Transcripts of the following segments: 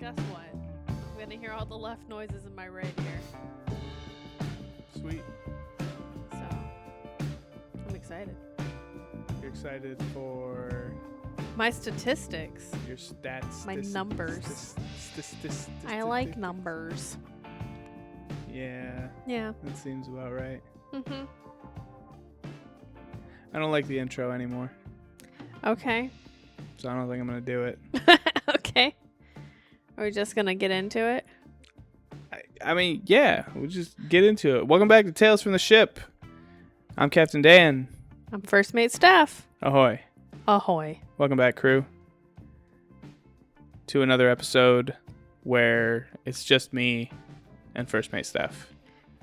guess what? I'm gonna hear all the left noises in my right ear. Sweet. So, I'm excited. You're excited for My statistics. your stats. My numbers. I like numbers. Yeah, Yeah. that seems about right. Mm-hmm. I don't like the intro anymore, Okay. so I don't think I'm going to do it. Okay. Are we just gonna get into it? I mean, yeah, we'll just get into it. Welcome back to Tales from the Ship. I'm Captain Dan. I'm first mate Steph. Ahoy. Ahoy. Welcome back, crew, to another episode where it's just me and first mate Steph.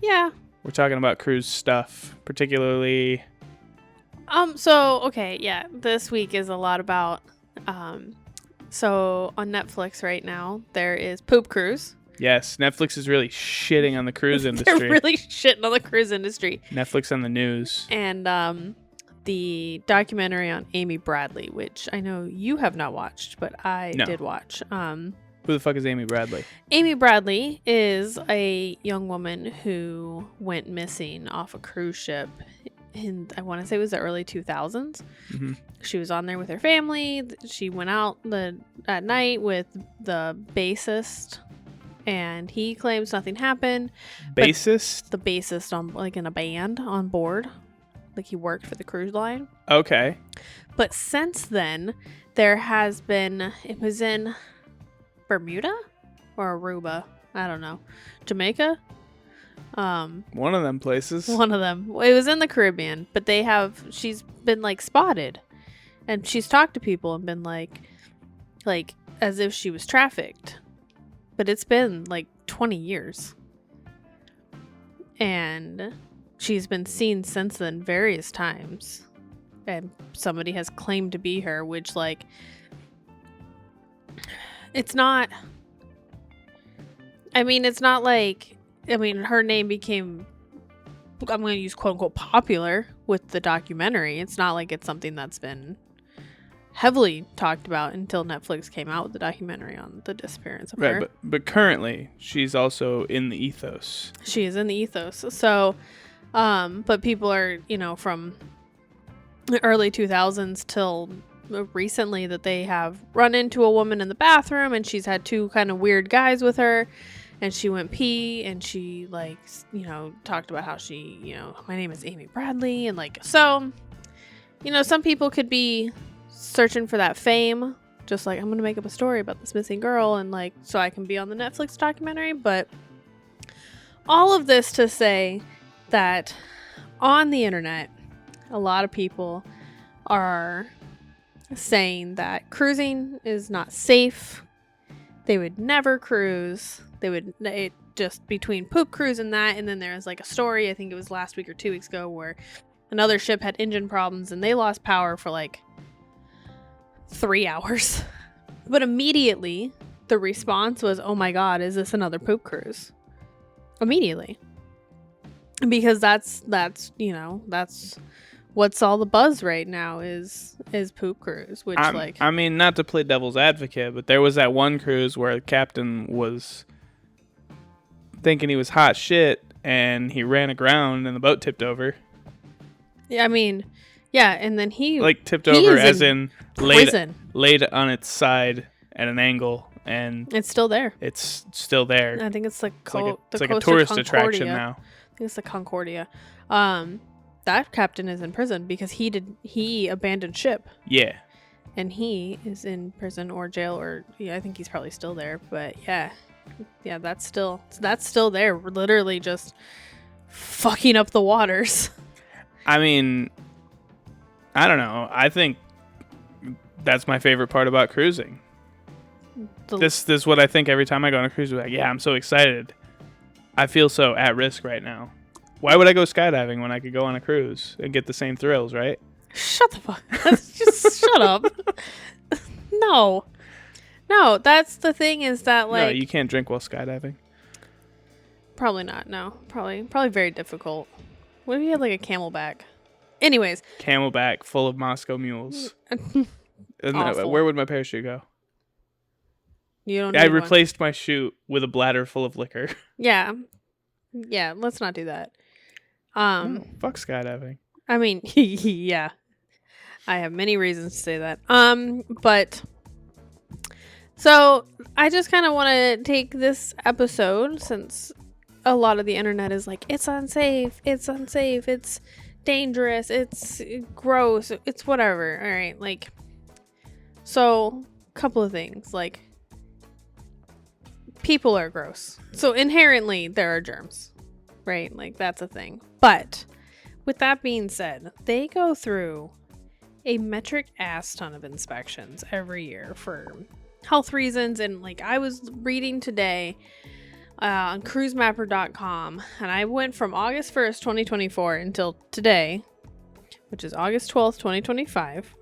Yeah. We're talking about cruise stuff, particularly... So, okay, yeah. This week is a lot about, so on Netflix right now, there is Poop Cruise. Yes, Netflix is really shitting on the cruise industry. They're really shitting on the cruise industry. Netflix on the news. And, the documentary on Amy Bradley, which I know you have not watched, but I did watch. Who the fuck is Amy Bradley? Amy Bradley is a young woman who went missing off a cruise ship in, I want to say it was the early 2000s. Mm-hmm. She was on there with her family. She went out at night with the bassist, and he claims nothing happened. Bassist? The bassist on, like, in a band on board. Like, he worked for the cruise line. Okay. But since then, there has been, it was in Bermuda or Aruba, I don't know, Jamaica. One of them places. One of them. It was in the Caribbean, but she's been like spotted, and she's talked to people and been like as if she was trafficked, but it's been like 20 years, and she's been seen since then various times, and somebody has claimed to be her, which, like, it's not, it's not like, her name became, I'm going to use quote unquote popular with the documentary. It's not like it's something that's been heavily talked about until Netflix came out with the documentary on the disappearance of her. Right, but currently she's also in the ethos. She is in the ethos. So, but people are, from the early 2000s till recently that they have run into a woman in the bathroom, and she's had two kind of weird guys with her. And she went pee, and she, like, talked about how she, my name is Amy Bradley. And, like, so, some people could be searching for that fame. Just like, I'm going to make up a story about this missing girl, and, like, so I can be on the Netflix documentary. But all of this to say that on the internet, a lot of people are saying that cruising is not safe. They would never cruise. Just between Poop Cruise and that, and then there was like a story, I think it was last week or 2 weeks ago, where another ship had engine problems and they lost power for like 3 hours. But immediately the response was, oh my god, is this another Poop Cruise? Immediately. Because that's what's all the buzz right now is Poop Cruise, which not to play devil's advocate, but there was that one cruise where the captain was thinking he was hot shit and he ran aground and the boat tipped over. Yeah, and then he tipped over as in laid on its side at an angle, and it's still there. It's still there. I think it's like it's like a tourist attraction now. I think it's the Concordia. That captain is in prison because he abandoned ship. Yeah. And he is in prison or jail, or I think he's probably still there. But yeah, that's still there. We're literally just fucking up the waters. I don't know. I think that's my favorite part about cruising. This is what I think every time I go on a cruise. I'm like, yeah, I'm so excited. I feel so at risk right now. Why would I go skydiving when I could go on a cruise and get the same thrills, right? Shut the fuck. Just shut up. No, that's the thing is that, like... No, you can't drink while skydiving. Probably not, no. Probably very difficult. What if you had, like, a Camelback? Anyways. Camelback full of Moscow mules. Where would my parachute go? You don't. I need replaced my chute with a bladder full of liquor. Yeah. Let's not do that. Fuck skydiving. I mean, yeah. I have many reasons to say that. But so I just kind of want to take this episode, since a lot of the internet is like, it's unsafe, it's dangerous, it's gross, it's whatever. All right, like, so a couple of things, like, people are gross, so inherently there are germs, right? Like, that's a thing. But with that being said, they go through a metric ass ton of inspections every year for health reasons. And like, I was reading today on cruisemapper.com, and I went from August 1st, 2024 until today, which is August 12th, 2025.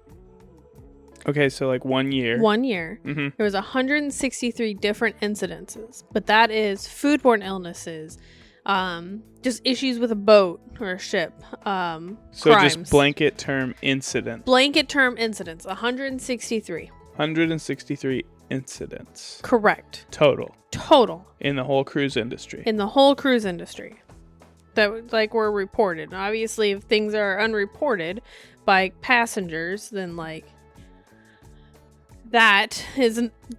Okay, so like 1 year. 1 year. Mm-hmm. There was 163 different incidences, but that is foodborne illnesses, just issues with a boat or a ship, So crimes. just blanket term incident. Blanket term incidents, 163. 163 incidents. Correct. Total. In the whole cruise industry. That like were reported. Obviously, if things are unreported by passengers, then like that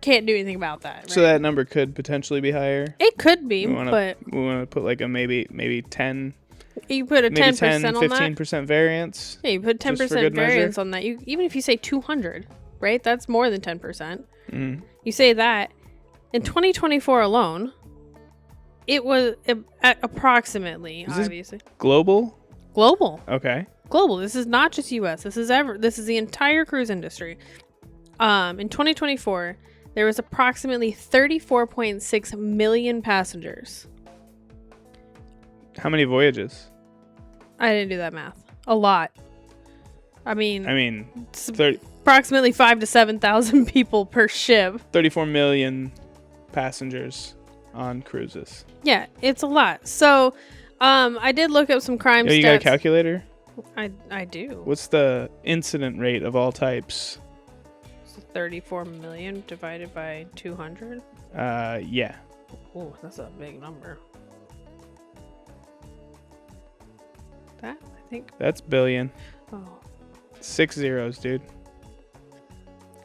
can't do anything about that. Right? So that number could potentially be higher. It could be, but we want to put like a maybe 10. You put a 10% on that. 15% variance. Yeah, you put 10% variance on that. Even if you say 200, right? That's more than 10%. Mm-hmm. You say that in 2024 alone, it was approximately, obviously. Global? Okay. Global. This is not just US. This is the entire cruise industry. In 2024, there was approximately 34.6 million passengers. How many voyages? I didn't do that math. A lot. I mean, approximately 5,000 to 7,000 people per ship. 34 million passengers on cruises. Yeah, it's a lot. So, I did look up some crime stats. You got a calculator? I do. What's the incident rate of all types? 34 million divided by 200? Yeah. Oh, that's a big number. That, I think. That's billion. Oh. 6 zeros, dude.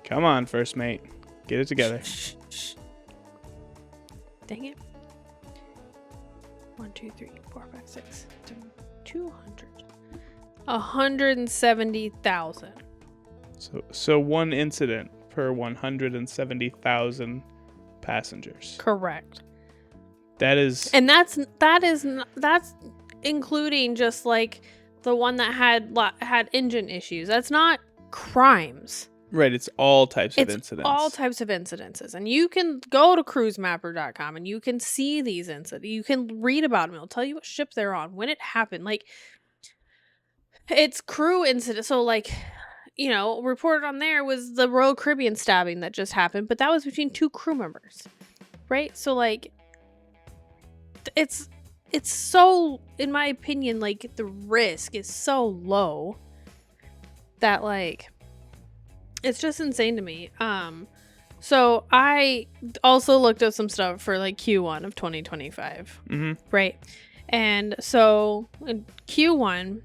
Come on, first mate. Get it together. Shh. Dang it. 1, 2, 3, 4, 5, 6, 7, 200. 170,000. So one incident per 170,000 passengers. Correct. And that's including just like the one that had engine issues. That's not crimes. Right, it's all types of incidents. All types of incidences. And you can go to cruisemapper.com and you can see these incidents. You can read about them. It'll tell you what ship they're on, when it happened. Like, it's crew incidents. So, like, you know, reported on there was the Royal Caribbean stabbing that just happened, but that was between 2 crew members. Right? So, like, it's so, in my opinion, like, the risk is so low that, like, it's just insane to me. So I also looked up some stuff for like Q1 of 2025. Mm-hmm. Right. And so in Q1,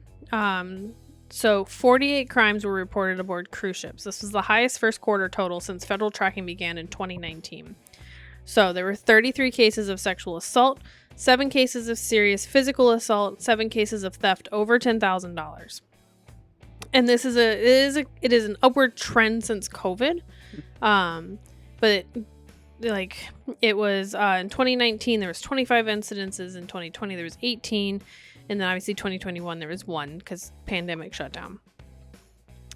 so 48 crimes were reported aboard cruise ships. This was the highest first quarter total since federal tracking began in 2019. So there were 33 cases of sexual assault, 7 cases of serious physical assault, 7 cases of theft over $10,000. And it is an upward trend since COVID. But it was in 2019 there was 25 incidences, in 2020 there was 18, and then obviously 2021 there was 1 because pandemic shut down.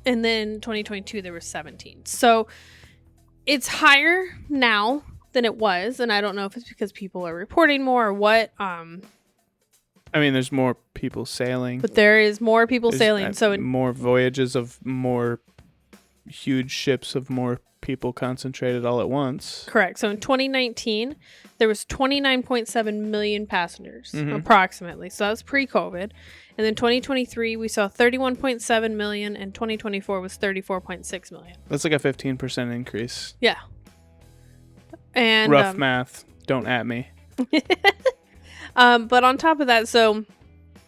And then 2022 there was 17. So it's higher now than it was, and I don't know if it's because people are reporting more or what. I mean, there's more people sailing. But there is more people sailing. So more voyages of more huge ships of more people concentrated all at once. Correct. So in 2019, there was 29.7 million passengers, approximately. So that was pre-COVID. And then 2023, we saw 31.7 million, and 2024 was 34.6 million. That's like a 15% increase. Yeah. And rough math. Don't at me. But on top of that, so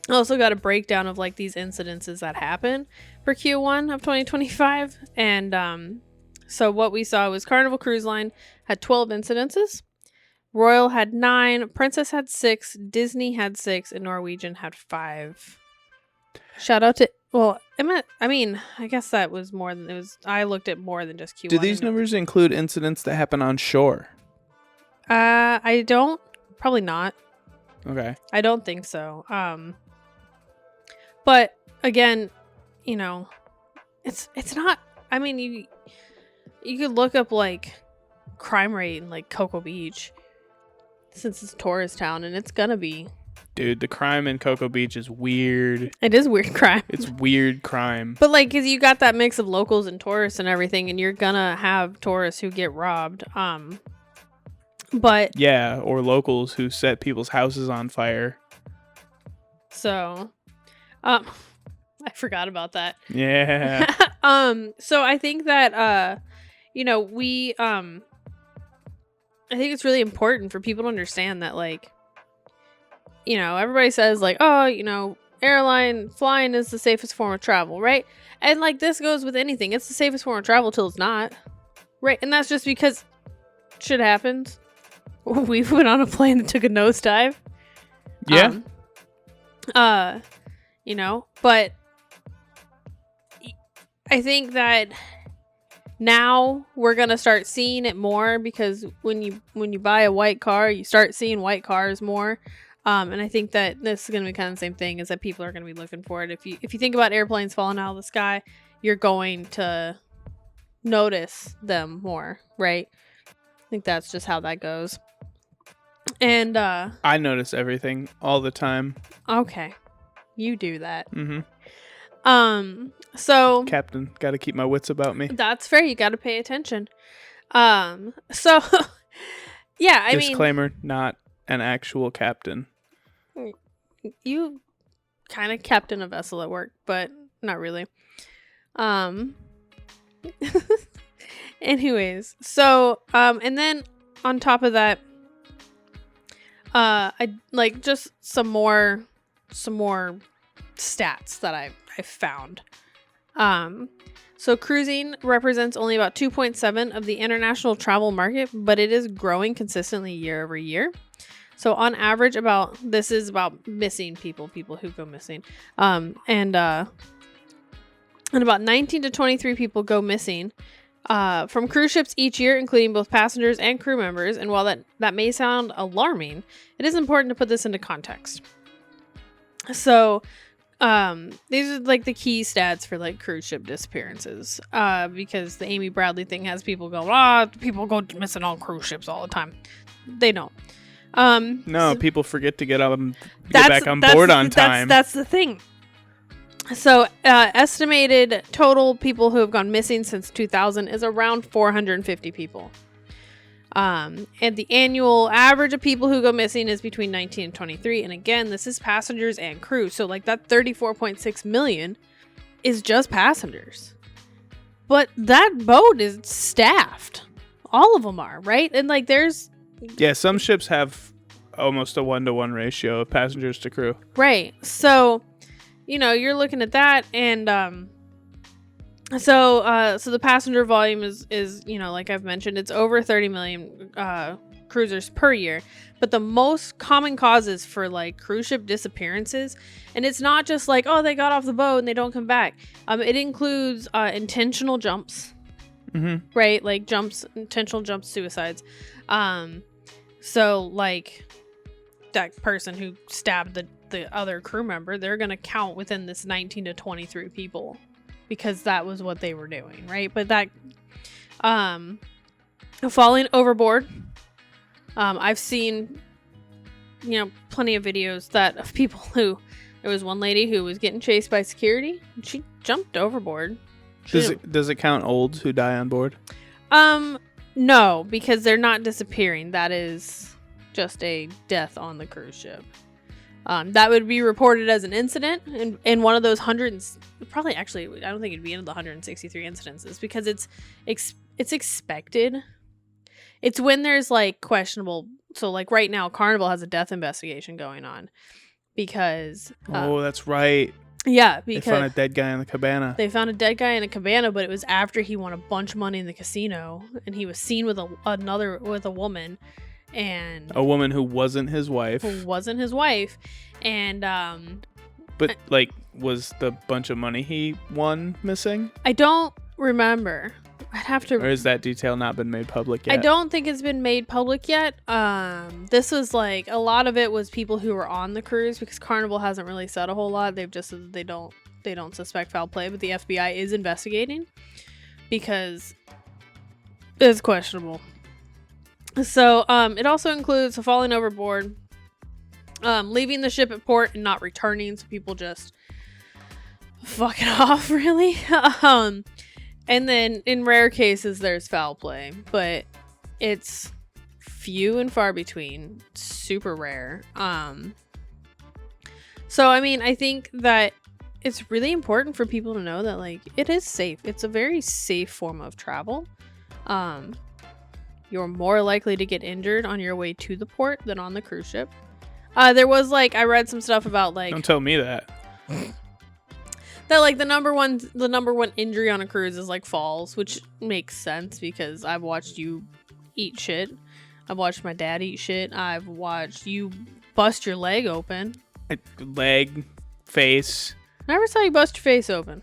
I also got a breakdown of like these incidences that happen for Q1 of 2025. And so what we saw was Carnival Cruise Line had 12 incidences. Royal had 9, Princess had 6, Disney had 6, and Norwegian had 5. Shout out to, well, I guess that was more than, it was, I looked at more than just Q1. Do these numbers include incidents that happen on shore? I don't, probably not. Okay. I don't think so. But again, you know, it's not, I mean, you could look up like crime rate in like Cocoa Beach, since it's a tourist town, and it's gonna be. Dude, the crime in Cocoa Beach is weird. It is weird crime. It's weird crime. But like, cause you got that mix of locals and tourists and everything, and you're gonna have tourists who get robbed. But yeah, or locals who set people's houses on fire. So, I forgot about that. Yeah. So I think that you know, I think it's really important for people to understand that, like, you know, everybody says like, oh, you know, airline flying is the safest form of travel, right? And like, this goes with anything. It's the safest form of travel till it's not, right? And that's just because shit happens. We went on a plane that took a nosedive. Yeah. You know, but I think that now we're gonna start seeing it more, because when you buy a white car, you start seeing white cars more. And I think that this is gonna be kind of the same thing, is that people are gonna be looking for it. If you think about airplanes falling out of the sky, you're going to notice them more, right? I think that's just how that goes. And I notice everything all the time. Okay, you do that. Mm-hmm. So Captain, got to keep my wits about me. that's fair. You got to pay attention. So yeah, I mean, disclaimer, not an actual captain. You kind of captain a vessel at work, but not really. Anyways, so and then on top of that, I like just some more stats that I found. So cruising represents only about 2.7 of the international travel market, but it is growing consistently year over year. So on average, this is about missing people who go missing. And about 19 to 23 people go missing from cruise ships each year, including both passengers and crew members. And while that may sound alarming, it is important to put this into context. So these are like the key stats for like cruise ship disappearances, because the Amy Bradley thing has people go, people go missing on cruise ships all the time. They don't. No, people forget to get back on board on time. That's the thing. So estimated total people who have gone missing since 2000 is around 450 people. And the annual average of people who go missing is between 19 and 23. And again, this is passengers and crew. So like that 34.6 million is just passengers. But that boat is staffed. All of them are, right? And like yeah, some ships have almost a 1-to-1 ratio of passengers to crew. Right. So, you know, you're looking at that, and so the passenger volume is, you know, like I've mentioned, it's over 30 million cruisers per year. But the most common causes for like cruise ship disappearances, and it's not just like, oh, they got off the boat and they don't come back. It includes intentional jumps. Mm-hmm. Right? Like intentional jumps, suicides. So like that person who stabbed the other crew member, they're going to count within this 19 to 23 people, because that was what they were doing, right? But that falling overboard, I've seen, you know, plenty of videos of people who, there was one lady who was getting chased by security, and she jumped overboard. Does it count olds who die on board? No, because they're not disappearing. That is just a death on the cruise ship. That would be reported as an incident in one of those probably actually, I don't think it'd be in the 163 incidences, because it's expected. It's when there's like questionable. So like right now, Carnival has a death investigation going on because. Oh, that's right. Yeah, because they found a dead guy in the cabana. They found a dead guy in a cabana, but it was after he won a bunch of money in the casino, and he was seen with a woman, and a woman who wasn't his wife. And but like, was the bunch of money he won missing? I don't remember. I'd have to. Or has that detail not been made public yet? I don't think it's been made public yet. This was like a lot of it was people who were on the cruise because Carnival hasn't really said a whole lot. They've just said they don't suspect foul play, but the FBI is investigating because it's questionable. So it also includes falling overboard, leaving the ship at port and not returning, so people just fuck it off, really. And then in rare cases, there's foul play, but it's few and far between. Super rare. So, I mean, I think that it's really important for people to know that, like, it is safe. It's a very safe form of travel. You're more likely to get injured on your way to the port than on the cruise ship. There was, like, I read some stuff about, like... Don't tell me that. That like the number one injury on a cruise is like falls, which makes sense because I've watched you eat shit. I've watched my dad eat shit. I've watched you bust your leg open. Leg, face. Never saw you bust your face open.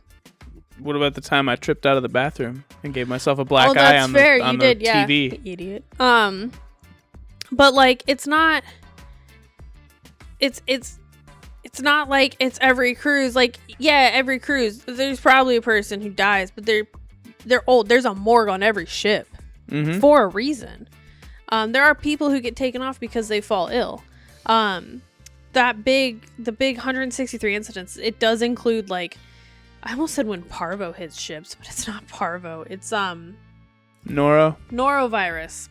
What about the time I tripped out of the bathroom and gave myself a black eye on the TV? Yeah, idiot. But like it's not not like it's every cruise. Like, yeah, every cruise, there's probably a person who dies, but they're old. There's a morgue on every ship for a reason. There are people who get taken off because they fall ill. The big 163 incidents, it does include like, I almost said when parvo hits ships, but it's not parvo. It's norovirus.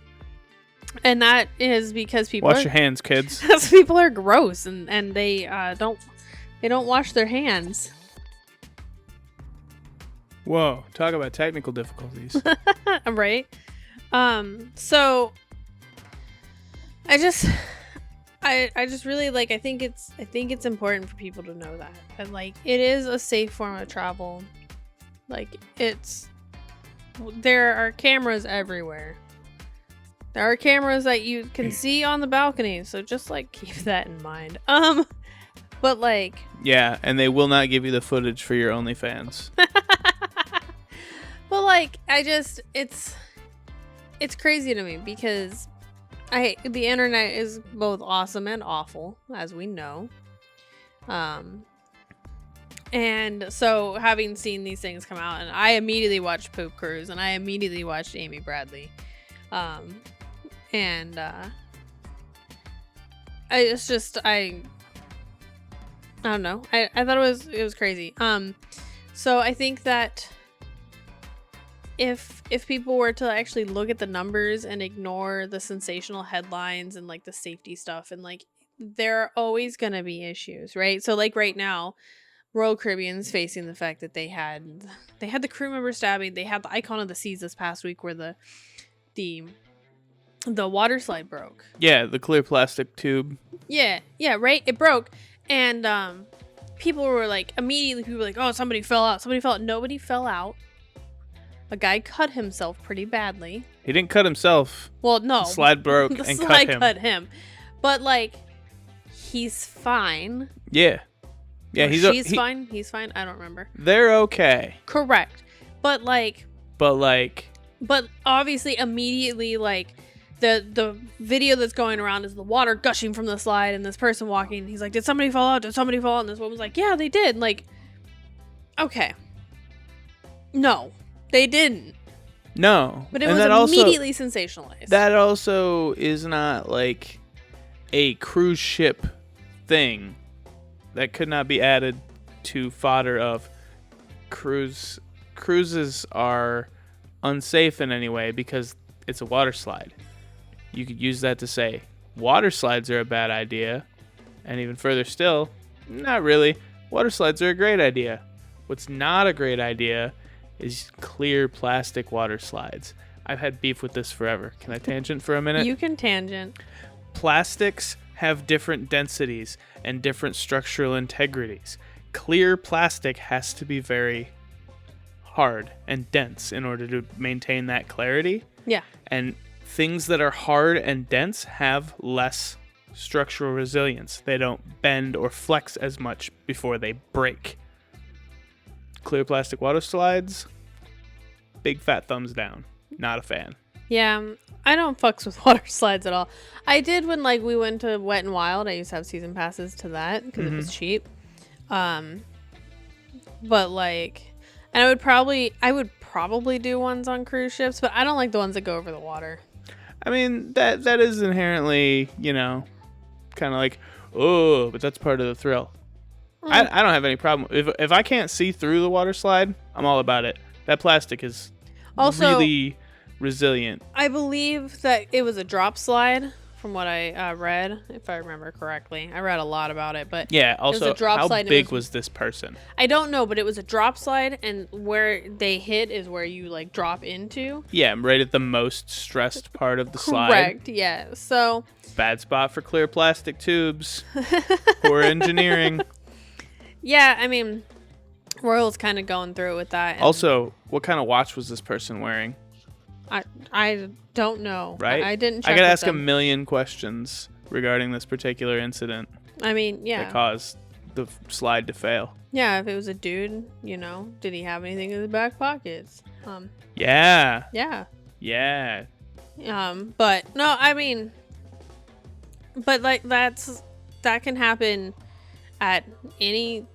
And that is because people wash your hands, kids. Because people are gross and they don't wash their hands. Whoa, talk about technical difficulties. Right? So I just really like I think it's important for people to know that. And like it is a safe form of travel. Like there are cameras everywhere. There are cameras that you can see on the balcony, so just like keep that in mind. But like yeah, and they will not give you the footage for your OnlyFans. But like it's crazy to me because the internet is both awesome and awful, as we know. And so having seen these things come out, and I immediately watched Poop Cruise and I immediately watched Amy Bradley. And I don't know. I thought it was crazy. So I think that if people were to actually look at the numbers and ignore the sensational headlines and like the safety stuff, and like there are always gonna be issues, right? So like right now, Royal Caribbean's facing the fact that they had the crew member stabbing. They had the Icon of the Seas this past week where the water slide broke. Yeah, the clear plastic tube. Yeah, right? It broke. And people were like, oh, somebody fell out. Nobody fell out. A guy cut himself pretty badly. He didn't cut himself. Well, no. The slide broke the and slide cut him. But like, he's fine. Yeah. Yeah, she's fine. He's fine. I don't remember. They're okay. Correct. But obviously immediately like the video that's going around is the water gushing from the slide and this person walking and he's like, did somebody fall out? And this woman's like, yeah, they did. Like, okay. No, they didn't. No. But it was immediately sensationalized. That also is not like a cruise ship thing. That could not be added to fodder of cruises are unsafe in any way because it's a water slide. You could use that to say water slides are a bad idea. And even further still, not really. Water slides are a great idea. What's not a great idea is clear plastic water slides. I've had beef with this forever. Can I tangent for a minute? You can tangent. Plastics have different densities and different structural integrities. Clear plastic has to be very hard and dense in order to maintain that clarity. Yeah. And things that are hard and dense have less structural resilience. They don't bend or flex as much before they break. Clear plastic water slides, big fat thumbs down. Not a fan. Yeah, I don't fucks with water slides at all. I did when like we went to Wet and Wild. I used to have season passes to that because it was cheap. But like, and I would probably do ones on cruise ships, but I don't like the ones that go over the water. I mean, that is inherently, kind of like, oh, but that's part of the thrill. I don't have any problem. If I can't see through the water slide, I'm all about it. That plastic is also really resilient. I believe that it was a drop slide from what I read, if I remember correctly. I read a lot about it, but yeah. Also, it was a drop how slide big was this person? I don't know, but it was a drop slide, and where they hit is where you like drop into. Yeah, right at the most stressed part of the slide. Correct. Yeah. So bad spot for clear plastic tubes. Poor engineering. Yeah, I mean, Royal's kind of going through it with that. Also, what kind of watch was this person wearing? I don't know. Right? I didn't check. I gotta ask a million questions regarding this particular incident. I mean, yeah. That caused the slide to fail. Yeah, if it was a dude, did he have anything in his back pockets? Yeah. Yeah. Yeah. But no, I mean, but like that can happen at any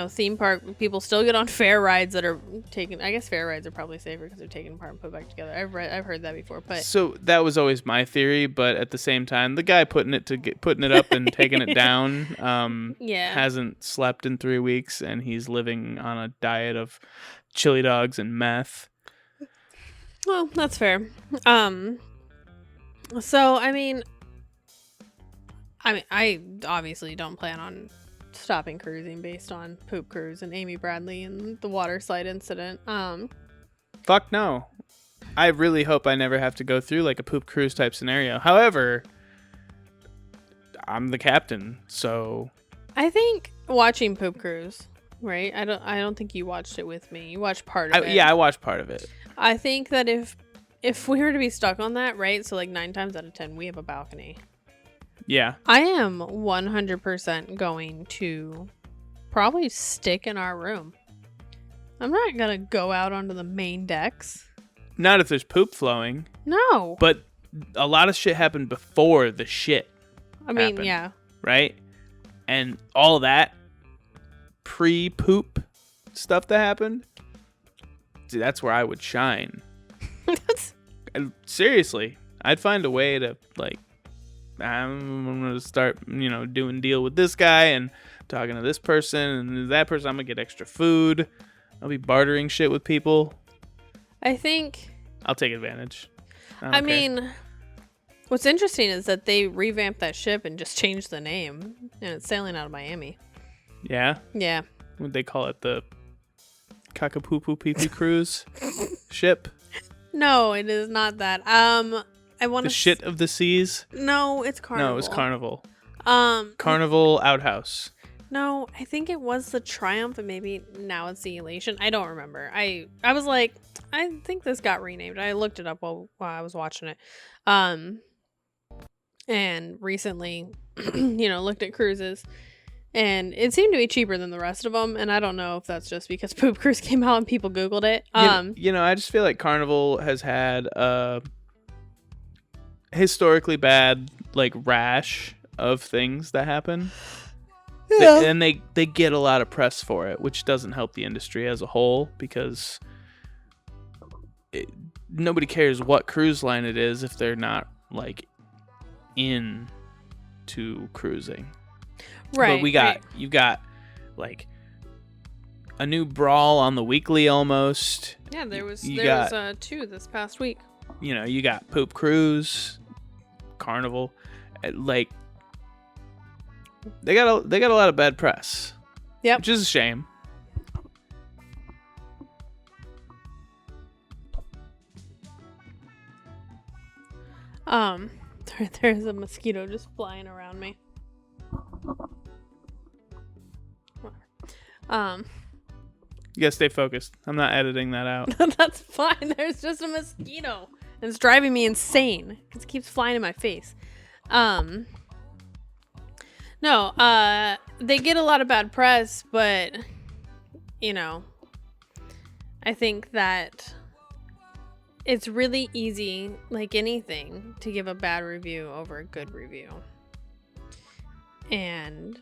theme park. People still get on fair rides that are taken. I guess fair rides are probably safer because they're taken apart and put back together. I've heard that before. But so that was always my theory. But at the same time, the guy putting it up and taking it down, hasn't slept in 3 weeks, and he's living on a diet of chili dogs and meth. Well, that's fair. So I mean, I obviously don't plan on stopping cruising based on Poop Cruise and Amy Bradley and the water slide incident. Fuck no. I really hope I never have to go through like a Poop Cruise type scenario. However, I'm the captain, so I think watching Poop Cruise, right? I don't think you watched it with me. You watched part of it. Yeah, I watched part of it. I think that if we were to be stuck on that, right? So like 9 times out of 10 we have a balcony. Yeah. I am 100% going to probably stick in our room. I'm not going to go out onto the main decks. Not if there's poop flowing. No. But a lot of shit happened before the shit happened, yeah. Right? And all that pre-poop stuff that happened, see, that's where I would shine. Seriously. I'd find a way to, like, I'm going to start, doing deal with this guy and talking to this person and that person. I'm going to get extra food. I'll be bartering shit with people. I think I'll take advantage. I mean, what's interesting is that they revamped that ship and just changed the name, and it's sailing out of Miami. Yeah? Yeah. Would they call it the Kakapoo Pee Pee Cruise ship? No, it is not that. I want the shit of the seas. No, it's Carnival. No, it was Carnival. Carnival Outhouse. No, I think it was the Triumph, and maybe now it's the Elation. I don't remember. I was like, I think this got renamed. I looked it up while I was watching it. And recently, looked at cruises, and it seemed to be cheaper than the rest of them. And I don't know if that's just because Poop Cruise came out and people Googled it. I just feel like Carnival has had a historically bad rash of things that happen. Yeah. And they get a lot of press for it, which doesn't help the industry as a whole because nobody cares what cruise line it is if they're not into cruising. Right. But you got a new brawl on the weekly almost. Yeah, there was 2 this past week. You got Poop Cruise, Carnival, they got a lot of bad press. Yep. Which is a shame. There's a mosquito just flying around me. You gotta stay focused. I'm not editing that out. That's fine. There's just a mosquito. And it's driving me insane because it keeps flying in my face. No, they get a lot of bad press, but, I think that it's really easy, like anything, to give a bad review over a good review. And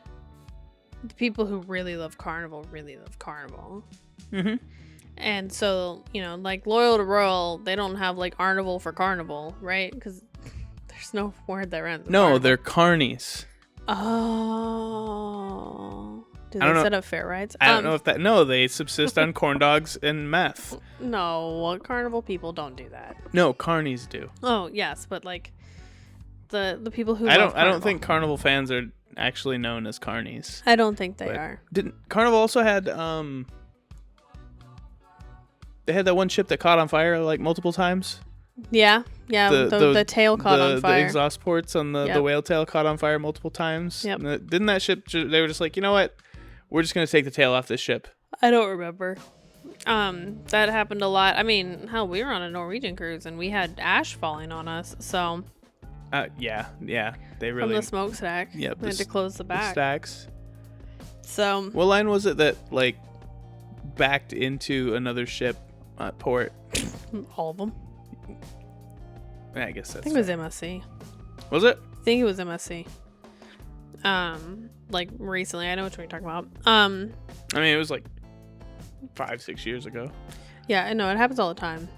the people who really love Carnival really love Carnival. Mm-hmm. And so, like Loyal to Royal, they don't have like Arnival for Carnival, right? Because there's no word that runs. No, they're carnies. Oh. Do they set up fair rides? I don't know if that... No, they subsist on corn dogs and meth. No, Carnival people don't do that. No, carnies do. Oh, yes, but like the people who I don't think Carnival fans are actually known as carnies. I don't think they are. Didn't Carnival also had they had that one ship that caught on fire like multiple times? Yeah. The tail caught on fire. The exhaust ports on the whale tail caught on fire multiple times. Yep. Didn't that ship? They were just like, you know what? We're just gonna take the tail off this ship. I don't remember. That happened a lot. I mean, hell, we were on a Norwegian cruise and we had ash falling on us. So. Yeah. They really from the smokestack. Yep. They had to close the back. Stacks. So. What line was it that like backed into another ship at port? All of them. I guess that's. I think it was MSC. Was it? I think it was MSC. Like recently, I know which one you're talking about. I mean, it was like 5-6 years ago. Yeah, I know it happens all the time.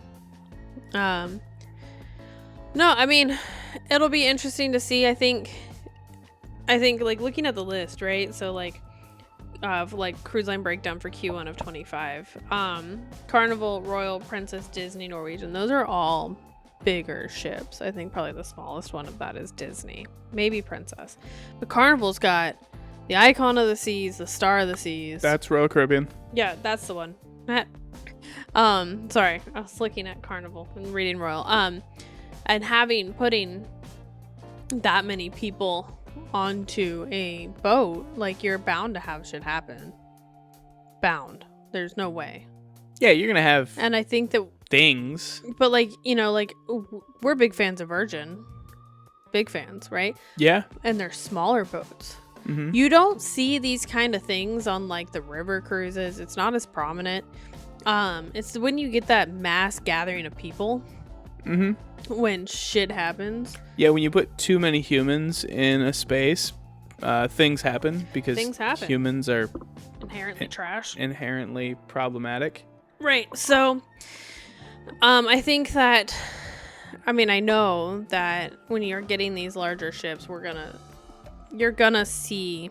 No, I mean, it'll be interesting to see. I think like looking at the list, right? So like, of like cruise line breakdown for Q1 of 25. Carnival, Royal, Princess, Disney, Norwegian. Those are all bigger ships. I think probably the smallest one of that is Disney, maybe Princess. But Carnival's got the Icon of the Seas, the Star of the Seas. That's Royal Caribbean. Yeah, that's the one. Sorry, I was looking at Carnival and reading Royal. And putting that many people onto a boat, like you're bound to have shit happen. Bound. There's no way. Yeah, you're gonna have. And I think that things. But like, we're big fans of Virgin. Big fans, right? Yeah. And they're smaller boats. Mm-hmm. You don't see these kind of things on like the river cruises. It's not as prominent. It's when you get that mass gathering of people. Mm-hmm. When shit happens. Yeah, when you put too many humans in a space, things happen because humans are inherently trash. Inherently problematic. Right. So I think that, I know that when you're getting these larger ships, you're gonna see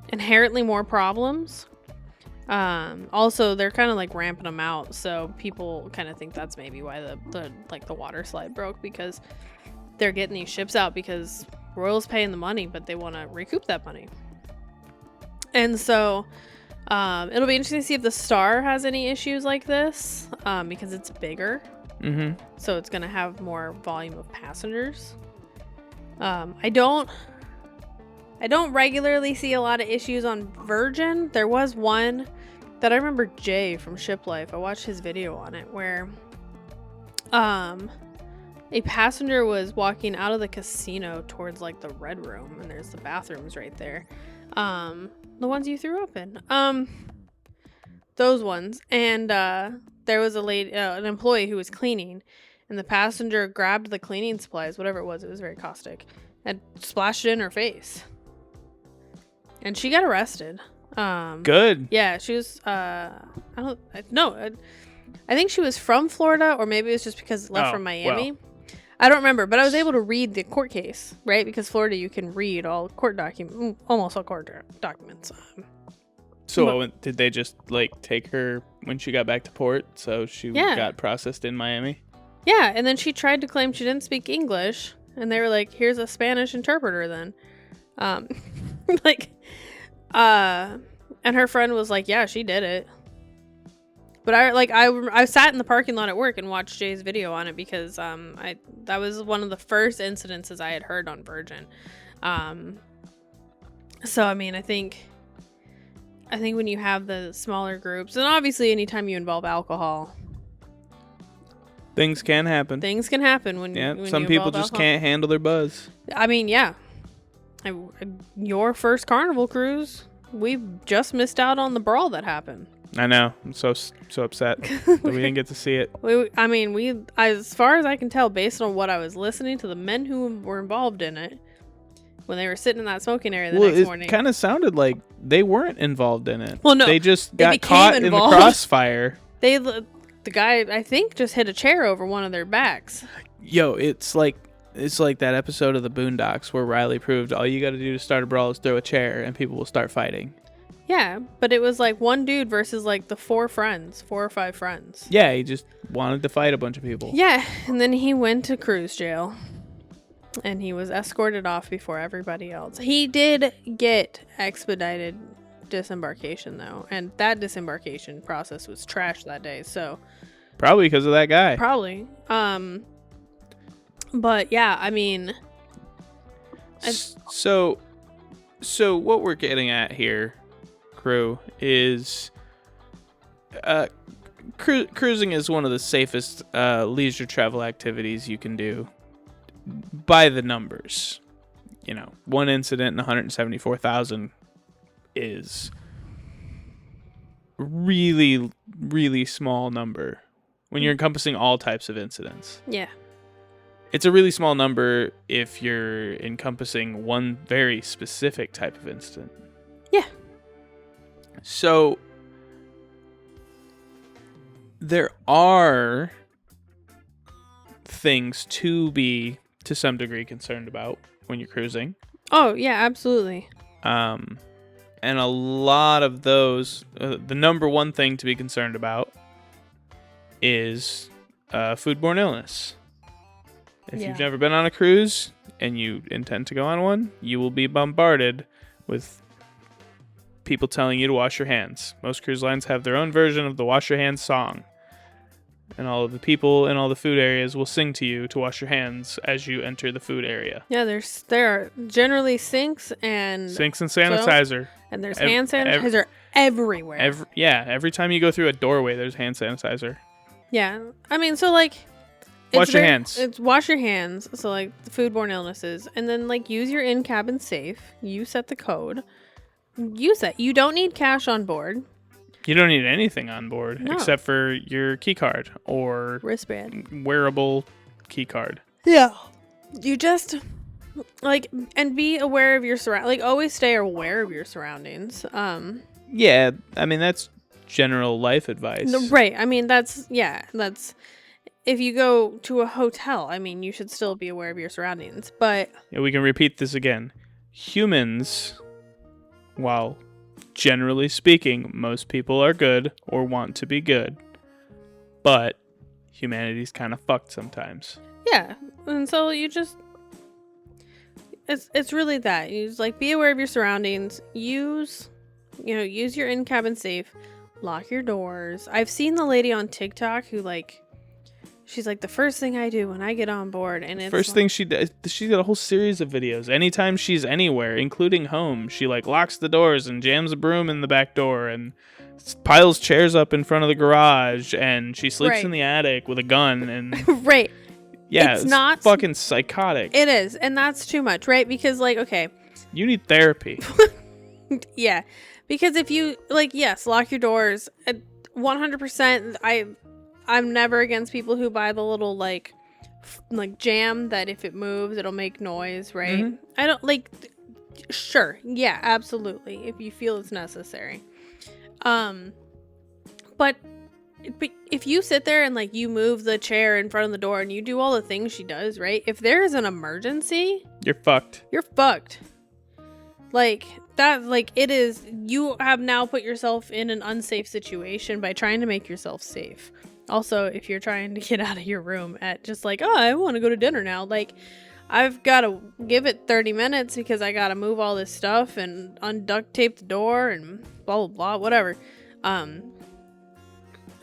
inherently more problems. Also, they're kind of like ramping them out, so people kind of think that's maybe why the water slide broke, because they're getting these ships out because Royal's paying the money, but they want to recoup that money. And so it'll be interesting to see if the Star has any issues like this, because it's bigger. Mm-hmm. So it's going to have more volume of passengers. I don't regularly see a lot of issues on Virgin. There was one that I remember, Jay from Ship Life. I watched his video on it where a passenger was walking out of the casino towards like the Red Room, and there's the bathrooms right there. The ones you threw up in. Those ones. And there was a lady, an employee who was cleaning, and the passenger grabbed the cleaning supplies, whatever it was very caustic, and splashed it in her face. And she got arrested. Good. Yeah, she was, I think she was from Florida, or maybe it was just because it left from Miami. Well. I don't remember, but I was able to read the court case, right? Because Florida, you can read all court documents, almost all court documents. So did they just like take her when she got back to port? So she got processed in Miami? Yeah, and then she tried to claim she didn't speak English, and they were like, here's a Spanish interpreter then. And her friend was like, yeah, she did it. But I sat in the parking lot at work and watched Jay's video on it because that was one of the first incidences I had heard on Virgin. So I mean, I think when you have the smaller groups, and obviously anytime you involve alcohol, things can happen. Things can happen when some people just can't handle their buzz. I mean, yeah. Your first Carnival cruise, we just missed out on the brawl that happened. I know. I'm so upset that we didn't get to see it. As far as I can tell, based on what I was listening to the men who were involved in it, when they were sitting in that smoking area the next morning. It kind of sounded like they weren't involved in it. Well, no. They just got caught in the crossfire. The guy, I think, just hit a chair over one of their backs. Yo, it's like that episode of the Boondocks where Riley proved all you got to do to start a brawl is throw a chair and people will start fighting. Yeah, but it was like one dude versus like the 4 or 5 friends. Yeah, he just wanted to fight a bunch of people. Yeah, and then he went to cruise jail. And he was escorted off before everybody else. He did get expedited disembarkation, though. And that disembarkation process was trash that day, so... Probably because of that guy. Probably. But, yeah, I mean... So what we're getting at here, crew, is... cruising is one of the safest leisure travel activities you can do. By the numbers, one incident in 174,000 is really, really small number when you're encompassing all types of incidents. Yeah. It's a really small number if you're encompassing one very specific type of incident. Yeah. So there are things to be to some degree concerned about when you're cruising. Oh, yeah, absolutely. And a lot of those, the number one thing to be concerned about is foodborne illness. If you've never been on a cruise and you intend to go on one, you will be bombarded with people telling you to wash your hands. Most cruise lines have their own version of the wash your hands song. And all of the people in all the food areas will sing to you to wash your hands as you enter the food area. Yeah, there are generally sinks and sanitizer. And there's hand sanitizer everywhere. Every time you go through a doorway, there's hand sanitizer. Yeah, I mean, so like, wash your hands. It's wash your hands. So like the foodborne illnesses, and then like use your in-cabin safe. You set the code. Use it. You don't need cash on board. You don't need anything on board except for your key card or wristband, wearable key card. Yeah, you just and be aware of your always stay aware of your surroundings. Yeah, I mean that's general life advice. Right. I mean that's if you go to a hotel. I mean you should still be aware of your surroundings. But we can repeat this again. Humans, while generally speaking, most people are good or want to be good, but humanity's kind of fucked sometimes. Yeah, and so you just it's really that you just be aware of your surroundings. Use your in-cabin safe. Lock your doors. I've seen the lady on TikTok who she's like, the first thing I do when I get on board, and it's first thing she does, she's got a whole series of videos. Anytime she's anywhere, including home, she locks the doors and jams a broom in the back door and piles chairs up in front of the garage, and she sleeps in the attic with a gun and right. Yeah, it's not fucking psychotic. It is, and that's too much, right? Because okay, you need therapy. Yeah, because if you yes, lock your doors. 100%. I'm never against people who buy the little jam that if it moves it'll make noise, right? Mm-hmm. I don't sure, yeah, absolutely, if you feel it's necessary. But if you sit there and you move the chair in front of the door and you do all the things she does, right? If there is an emergency, you're fucked. You're fucked. It is, you have now put yourself in an unsafe situation by trying to make yourself safe. Also, if you're trying to get out of your room at just I want to go to dinner now, I've got to give it 30 minutes because I got to move all this stuff and unduct tape the door and blah, blah, blah, whatever.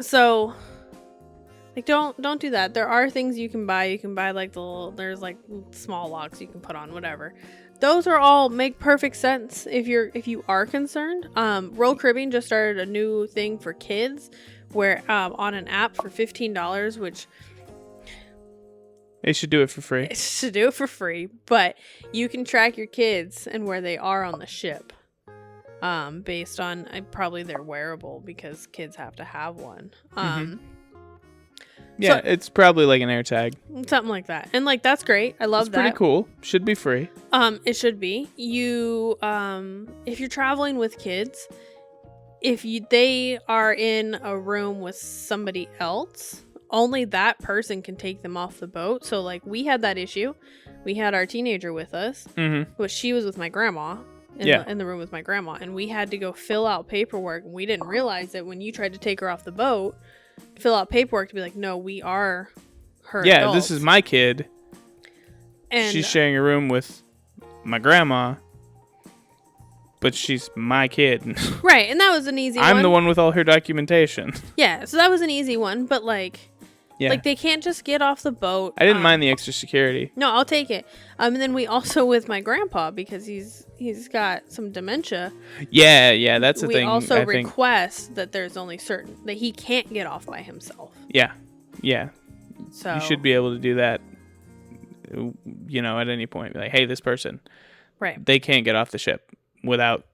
So, like, don't do that. There are things you can buy. You can buy like there's like small locks you can put on, whatever. Those are all make perfect sense if you are concerned. Royal Caribbean just started a new thing for kids where on an app for $15, which they should do it for free. It should do it for free, but you can track your kids and where they are on the ship. Based on probably their wearable, because kids have to have one. Yeah, so, it's probably like an AirTag. Something like that. And like that's great. I love that. It's pretty cool. Should be free. It should be. You if you're traveling with kids, they are in a room with somebody else, only that person can take them off the boat. So like we had that issue. We had our teenager with us, but she was with my grandma. In the room with my grandma, and we had to go fill out paperwork, and we didn't realize that when you tried to take her off the boat, fill out paperwork to be like, no, we are her adults. This is my kid, and she's sharing a room with my grandma, but she's my kid. Right, and that was an easy one. I'm the one with all her documentation. Yeah, so that was an easy one, but like they can't just get off the boat. I didn't mind the extra security. No, I'll take it. And then we also, with my grandpa, because he's got some dementia. Yeah, that's the thing. We also request that there's only that he can't get off by himself. Yeah. So you should be able to do that, at any point. Like, hey, this person, right? They can't get off the ship without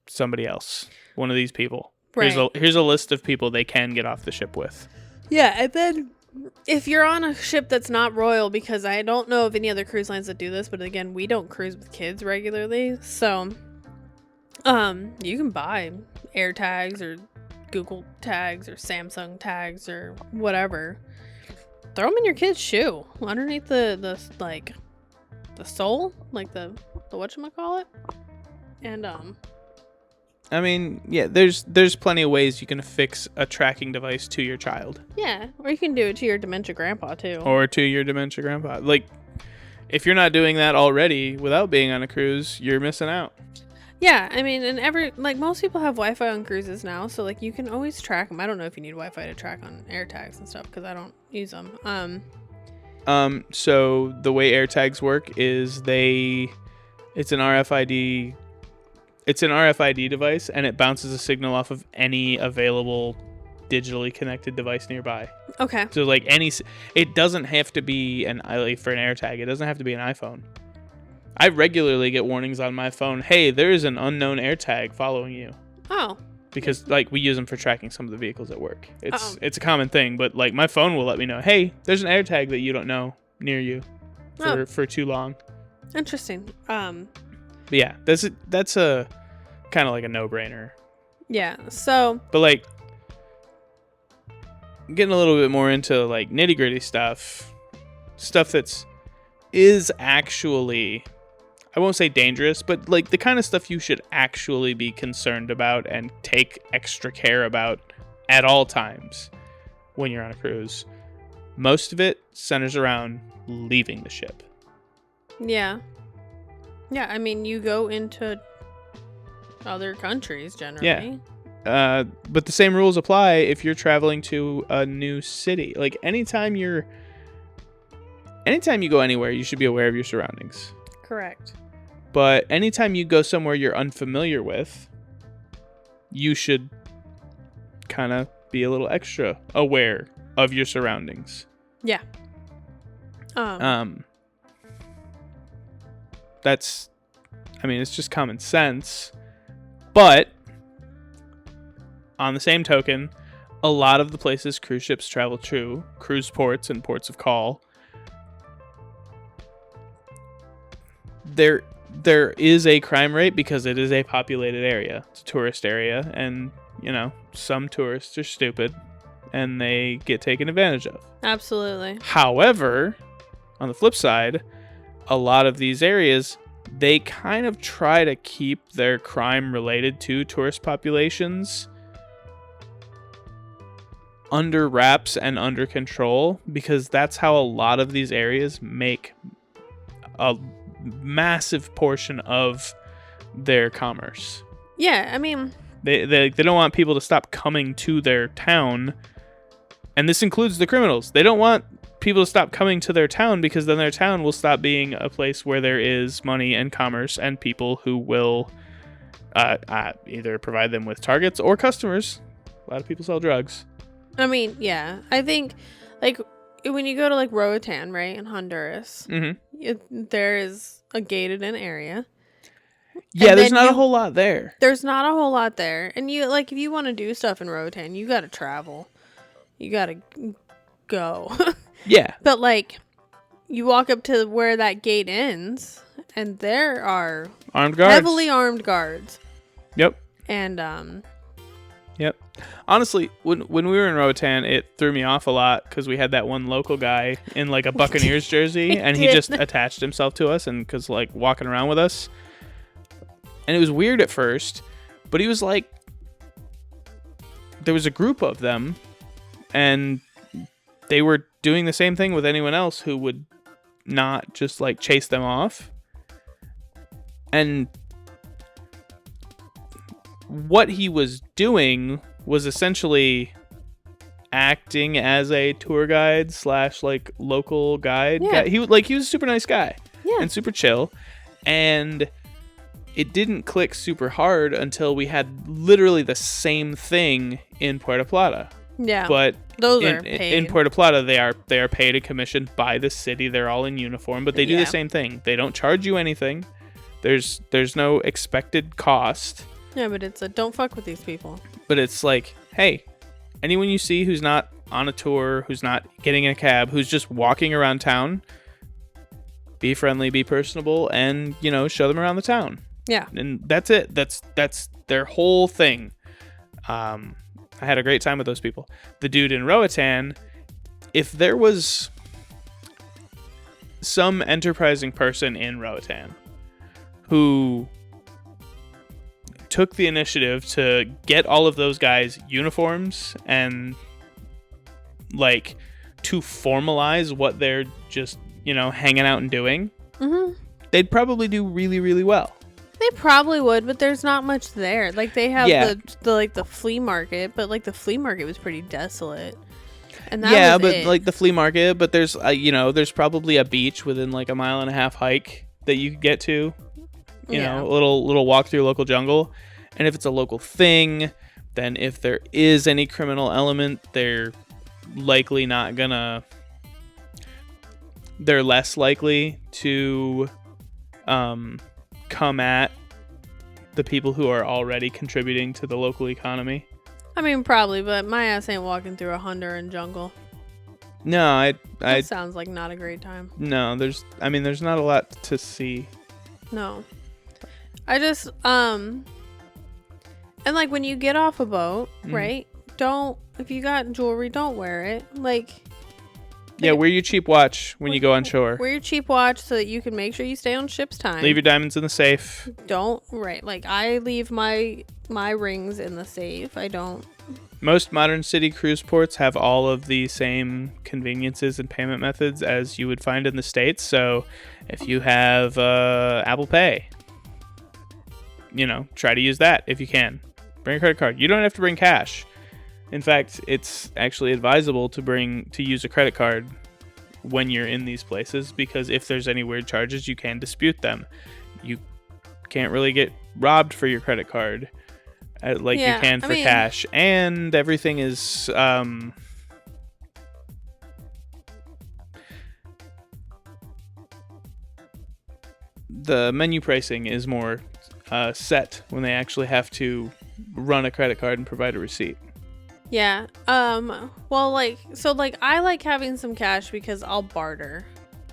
somebody else. One of these people. Right. Here's a list of people they can get off the ship with. Yeah, and then if you're on a ship that's not royal, because I don't know of any other cruise lines that do this, but again, we don't cruise with kids regularly, so you can buy Air tags or Google tags or Samsung tags or whatever. Throw them in your kid's shoe underneath the sole, like the whatchamacallit, and I mean, yeah, there's plenty of ways you can affix a tracking device to your child. Yeah, or you can do it to your dementia grandpa, too. Or to your dementia grandpa. Like, if you're not doing that already without being on a cruise, you're missing out. Yeah, I mean, and most people have Wi-Fi on cruises now, so, like, you can always track them. I don't know if you need Wi-Fi to track on AirTags and stuff, because I don't use them. So the way AirTags work is it's an RFID device, and it bounces a signal off of any available digitally connected device nearby. Okay. So like it doesn't have to be for an AirTag. It doesn't have to be an iPhone. I regularly get warnings on my phone. Hey, there is an unknown AirTag following you. Oh. Because like we use them for tracking some of the vehicles at work. It's a common thing, but like my phone will let me know. Hey, there's an AirTag that you don't know near you for too long. Interesting. But yeah, that's a kind of like a no-brainer. Yeah. So. But like getting a little bit more into like nitty-gritty stuff is actually, I won't say dangerous, but like the kind of stuff you should actually be concerned about and take extra care about at all times when you're on a cruise. Most of it centers around leaving the ship. Yeah. Yeah, I mean, you go into other countries generally. Yeah. But the same rules apply if you're traveling to a new city. Like anytime you go anywhere, you should be aware of your surroundings. Correct. But anytime you go somewhere you're unfamiliar with, you should kind of be a little extra aware of your surroundings. Yeah. It's just common sense. But on the same token, a lot of the places cruise ships travel to, cruise ports and ports of call, there is a crime rate because it is a populated area. It's a tourist area, and some tourists are stupid and they get taken advantage of. Absolutely. However, on the flip side, a lot of these areas, they kind of try to keep their crime related to tourist populations under wraps and under control, because that's how a lot of these areas make a massive portion of their commerce. Yeah, I mean, they don't want people to stop coming to their town And this includes the criminals. They don't want people to stop coming to their town because then their town will stop being a place where there is money and commerce and people who will either provide them with targets or customers. A lot of people sell drugs. I mean, yeah. I think, like, when you go to, like, Roatan, right, in Honduras, there is a gated-in area. Yeah, there's not a whole lot there. There's not a whole lot there. And, you like, if you want to do stuff in Roatan, you got to travel. You got to go. Yeah. But, like, you walk up to where that gate ends, and there are armed guards. Heavily armed guards. Yep. And, Yep. Honestly, when we were in Roatan, it threw me off a lot because we had that one local guy in like a Buccaneers jersey, and he just attached himself to us and because like walking around with us, and it was weird at first, but he was like, there was a group of them, and they were doing the same thing with anyone else who would not just like chase them off, and what he was doing was essentially acting as a tour guide / like local guide. Yeah. He was a super nice guy. Yeah. And super chill. And it didn't click super hard until we had literally the same thing in Puerto Plata. Yeah. But those are paid. In Puerto Plata, they are paid a commission by the city. They're all in uniform, but they do the same thing. They don't charge you anything. There's no expected cost. Yeah, but it's don't fuck with these people. But it's like, hey, anyone you see who's not on a tour, who's not getting in a cab, who's just walking around town, be friendly, be personable, and, show them around the town. Yeah. And that's it. That's their whole thing. I had a great time with those people. The dude in Roatan, if there was some enterprising person in Roatan who took the initiative to get all of those guys uniforms and like to formalize what they're just hanging out and doing, they'd probably do really, really well. They probably would, but there's not much there. Like they have the flea market, but like the flea market was pretty desolate. And that was it. Like the flea market, but there's there's probably a beach within like a 1.5 mile hike that you could get to. A little walk through local jungle. And if it's a local thing, then if there is any criminal element, they're less likely to come at the people who are already contributing to the local economy. I mean, probably, but my ass ain't walking through a Honduran jungle. No, that sounds like not a great time. No, there's not a lot to see. No. I just, and like when you get off a boat, right? If you got jewelry, don't wear it. Wear your cheap watch when you go on shore. Wear your cheap watch so that you can make sure you stay on ship's time. Leave your diamonds in the safe. I leave my rings in the safe. I don't. Most modern city cruise ports have all of the same conveniences and payment methods as you would find in the States. So if you have Apple Pay, try to use that if you can. Bring a credit card. You don't have to bring cash. In fact, it's actually advisable to use a credit card when you're in these places, because if there's any weird charges, you can dispute them. You can't really get robbed for your credit card you can for cash, and everything is the menu pricing is more set when they actually have to run a credit card and provide a receipt. Yeah. I like having some cash because I'll barter.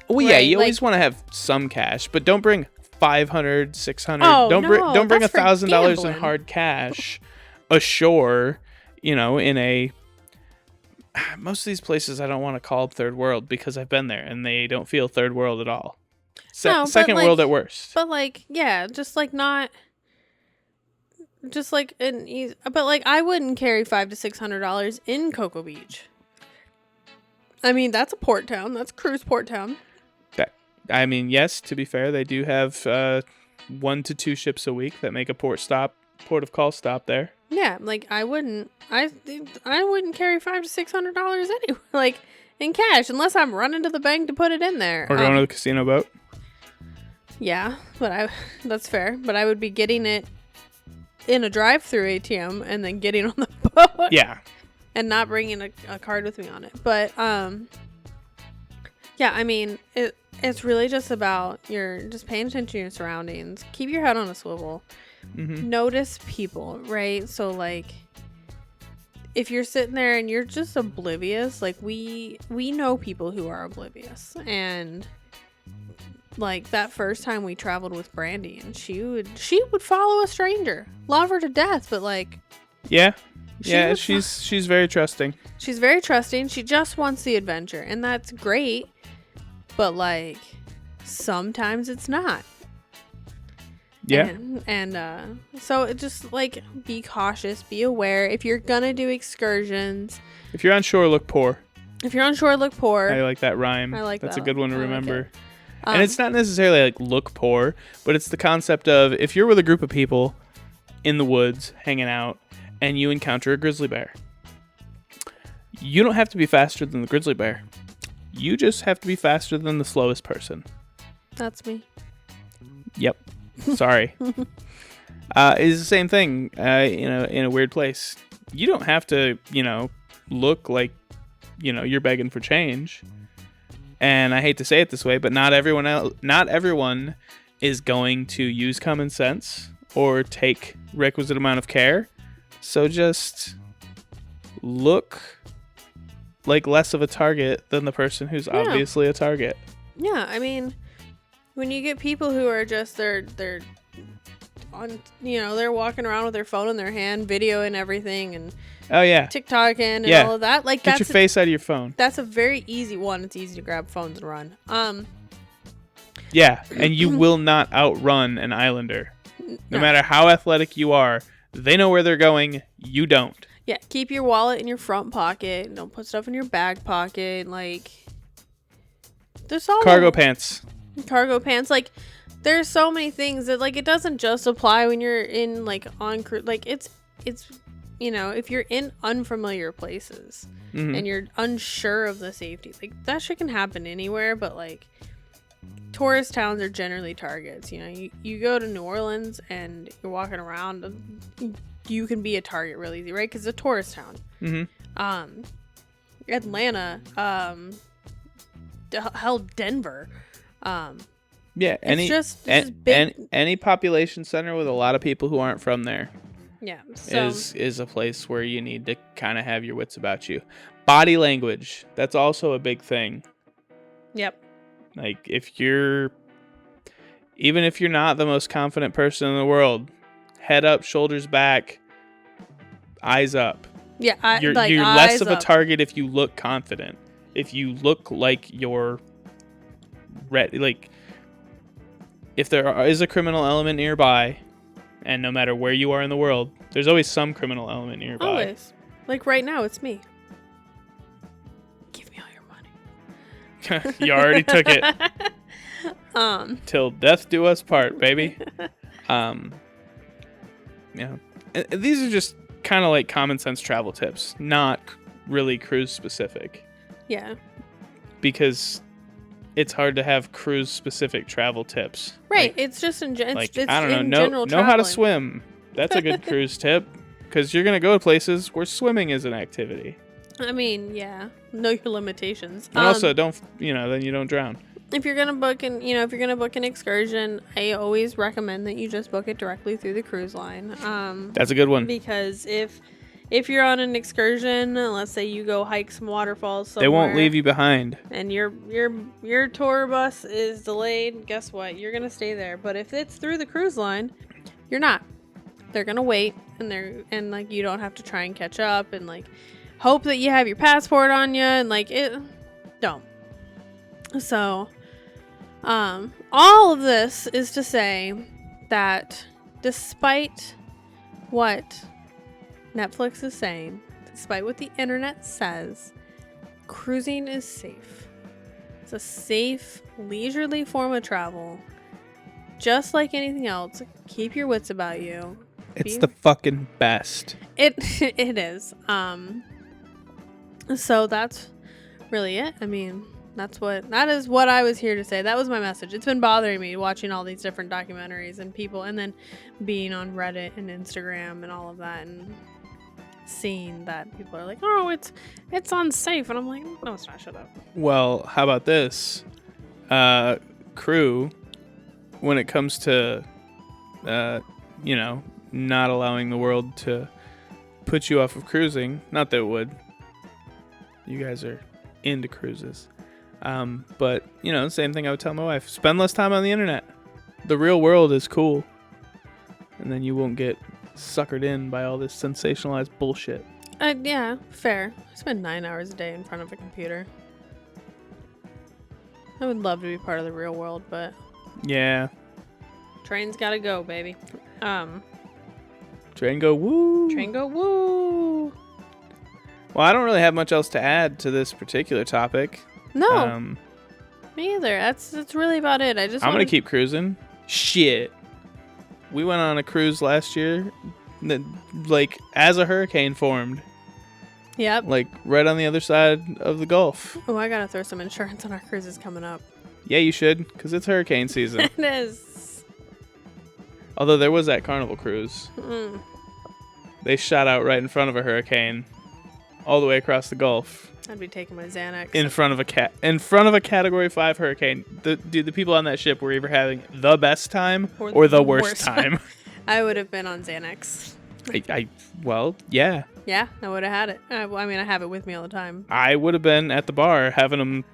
Well, yeah, you always want to have some cash, but don't bring $500, $600. Don't bring $1,000 in hard cash ashore. Most of these places I don't want to call third world because I've been there and they don't feel third world at all. Second world at worst. But not. Just like I wouldn't carry $500 to $600 in Cocoa Beach. I mean, that's a port town. That's a cruise port town. Yes, to be fair, they do have 1 to 2 ships a week that make a port stop port of call stop there. Yeah, like I wouldn't carry $500 to $600 anyway, like in cash, unless I'm running to the bank to put it in there. Or going to the casino boat. Yeah, that's fair. But I would be getting it in a drive-through ATM and then getting on the boat. Yeah. And not bringing a card with me on it. But yeah, I mean, it's really just about just paying attention to your surroundings. Keep your head on a swivel. Mm-hmm. Notice people, right? So like, if you're sitting there and you're just oblivious, like we know people who are oblivious, and like that first time we traveled with Brandy, and she would follow a stranger, love her to death, but like, she's very trusting. She's very trusting. She just wants the adventure, and that's great. But like, sometimes it's not. Yeah. And so it just like, be cautious, be aware. If you're gonna do excursions, if you're on shore, look poor. If you're on shore, look poor. I like that rhyme. I like that's that. a good one to remember. Like and it's not necessarily like look poor, but it's the concept of if you're with a group of people in the woods hanging out and you encounter a grizzly bear, you don't have to be faster than the grizzly bear. You just have to be faster than the slowest person. That's me. Yep. Sorry. It's the same thing, in a weird place. You don't have to, look like, you're begging for change. And I hate to say it this way, but not everyone is going to use common sense or take requisite amount of care. So just look like less of a target than the person who's obviously a target. Yeah, I mean, when you get people who are just they're on, they're walking around with their phone in their hand, videoing everything, and TikToking and all of that. Like, get your face out of your phone. That's a very easy one. It's easy to grab phones and run. Yeah, and you will not outrun an islander. No matter how athletic you are, they know where they're going. You don't. Yeah, keep your wallet in your front pocket. Don't put stuff in your back pocket. Like, there's all cargo pants. Like, there's so many things that, like, it doesn't just apply when you're in, like, on cruise. Like, it's if you're in unfamiliar places and you're unsure of the safety, like, that shit can happen anywhere. But like, tourist towns are generally targets. You go to New Orleans and you're walking around, you can be a target really easy, right? Because it's a tourist town. Mm-hmm. Atlanta, Denver. Any population center with a lot of people who aren't from there. Yeah, is a place where you need to kind of have your wits about you. Body language, that's also a big thing. Yep. Like, even if you're not the most confident person in the world, head up, shoulders back, eyes up. Yeah, you're less of a target if you look confident. If you look like you're ready, like, if there is a criminal element nearby, and no matter where you are in the world, there's always some criminal element nearby. Always. Like right now, it's me. Give me all your money. You already took it. Till death do us part, baby. These are just kind of like common sense travel tips, not really cruise specific. Yeah. Because it's hard to have cruise specific travel tips. Right. Like, it's just in general. I don't know. Know how to swim. That's a good cruise tip, because you're gonna go to places where swimming is an activity. I mean, yeah. Know your limitations. And also, then you don't drown. If you're gonna book an excursion, I always recommend that you just book it directly through the cruise line. That's a good one. Because if you're on an excursion, let's say you go hike some waterfalls somewhere, they won't leave you behind. And your tour bus is delayed, guess what? You're going to stay there. But if it's through the cruise line, you're not. They're going to wait, and like, you don't have to try and catch up and like hope that you have your passport on you, and like, it don't. So, all of this is to say that despite what Netflix is saying, despite what the internet says, cruising is safe. It's a safe, leisurely form of travel. Just like anything else, keep your wits about you. It's the fucking best. It is. So that's really it. I mean, that is what I was here to say. That was my message. It's been bothering me watching all these different documentaries and people, and then being on Reddit and Instagram and all of that, and seeing that people are like, oh, it's unsafe, and I'm like, no, it's not. Shut up. Well, how about this? Crew, when it comes to, not allowing the world to put you off of cruising, not that it would. You guys are into cruises. But, same thing I would tell my wife. Spend less time on the internet. The real world is cool. And then you won't get suckered in by all this sensationalized bullshit. Yeah, fair. I spend 9 hours a day in front of a computer. I would love to be part of the real world, but... Yeah. Train's gotta go, baby. Train go woo. Train go woo. Well, I don't really have much else to add to this particular topic. No. Me either. That's really about it. I'm gonna keep cruising. Shit. We went on a cruise last year that, as a hurricane formed. Yep. Right on the other side of the Gulf. Oh, I gotta throw some insurance on our cruises coming up. Yeah, you should, because it's hurricane season. It is. Although there was that Carnival cruise. They shot out right in front of a hurricane, all the way across the Gulf. I'd be taking my Xanax. In front of a Category 5 hurricane. The people on that ship were either having the best time or the worst time. I would have been on Xanax. Well, yeah. Yeah, I would have had it. I have it with me all the time. I would have been at the bar having them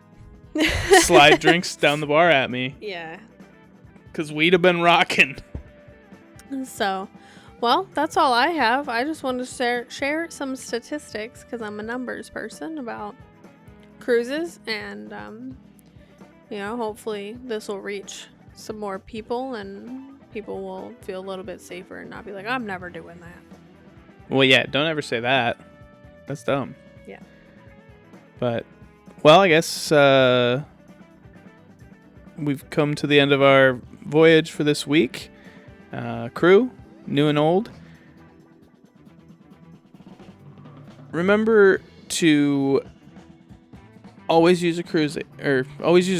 slide drinks down the bar at me. Yeah. Because we'd have been rocking. So, well, that's all I have. I just wanted to share some statistics because I'm a numbers person about cruises. And, hopefully this will reach some more people and people will feel a little bit safer and not be like, I'm never doing that. Well, yeah, don't ever say that. That's dumb. Yeah. But, well, I guess we've come to the end of our voyage for this week. Crew, new and old. Remember to always use a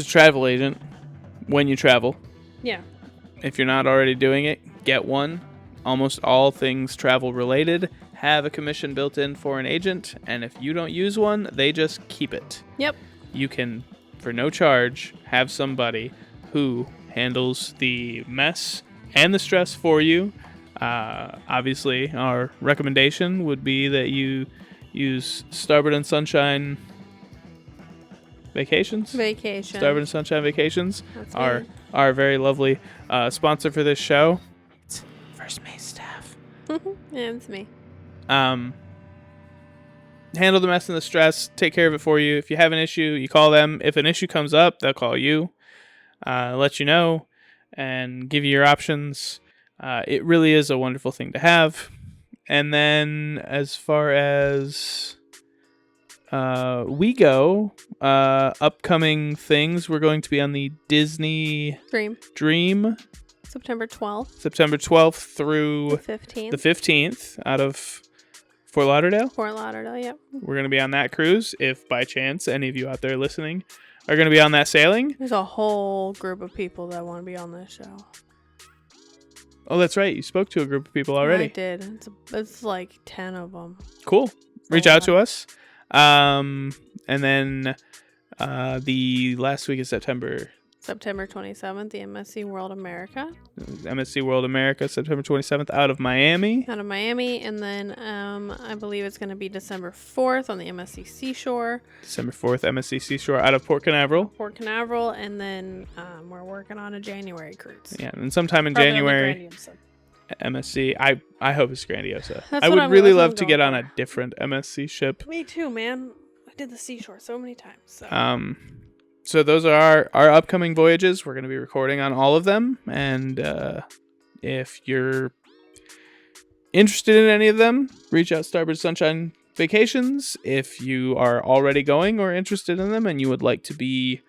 travel agent when you travel. Yeah. If you're not already doing it, get one. Almost all things travel related have a commission built in for an agent, and if you don't use one, they just keep it. Yep. You can, for no charge, have somebody who handles the mess and the stress for you. Obviously, our recommendation would be that you use Starboard and Sunshine Vacations. Starboard and Sunshine Vacations. That's our very lovely sponsor for this show. It's First Mate Steph. Yeah, it's me. Handle the mess and the stress. Take care of it for you. If you have an issue, you call them. If an issue comes up, they'll call you, let you know, and give you your options. It really is a wonderful thing to have. And then as far as we go, upcoming things, we're going to be on the Disney Dream September 12th through the 15th out of Fort Lauderdale, yep. We're going to be on that cruise. If by chance any of you out there listening are going to be on that sailing. There's a whole group of people that want to be on this show. Oh, that's right. You spoke to a group of people already. I did. It's like 10 of them. Cool. Reach out to us. And then the last week of September 27th, the MSC World America. September 27th, out of Miami. And then I believe it's going to be December 4th on the MSC Seashore. December 4th, MSC Seashore, out of Port Canaveral. And then we're working on a January cruise. Yeah, and sometime in January, MSC. I hope it's Grandiosa. I would really love to get on a different MSC ship. Me too, man. I did the Seashore so many times. So those are our upcoming voyages. We're going to be recording on all of them. And if you're interested in any of them, reach out Starboard Sunshine Vacations. If you are already going or interested in them and you would like to be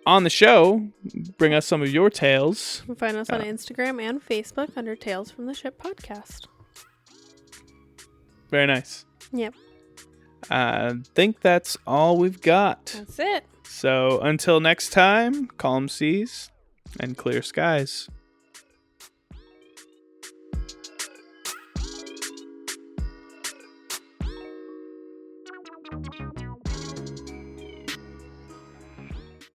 on the show, bring us some of your tales. You can find us on Instagram and Facebook under Tales from the Ship Podcast. Very nice. Yep. I think that's all we've got. That's it. So until next time, calm seas and clear skies.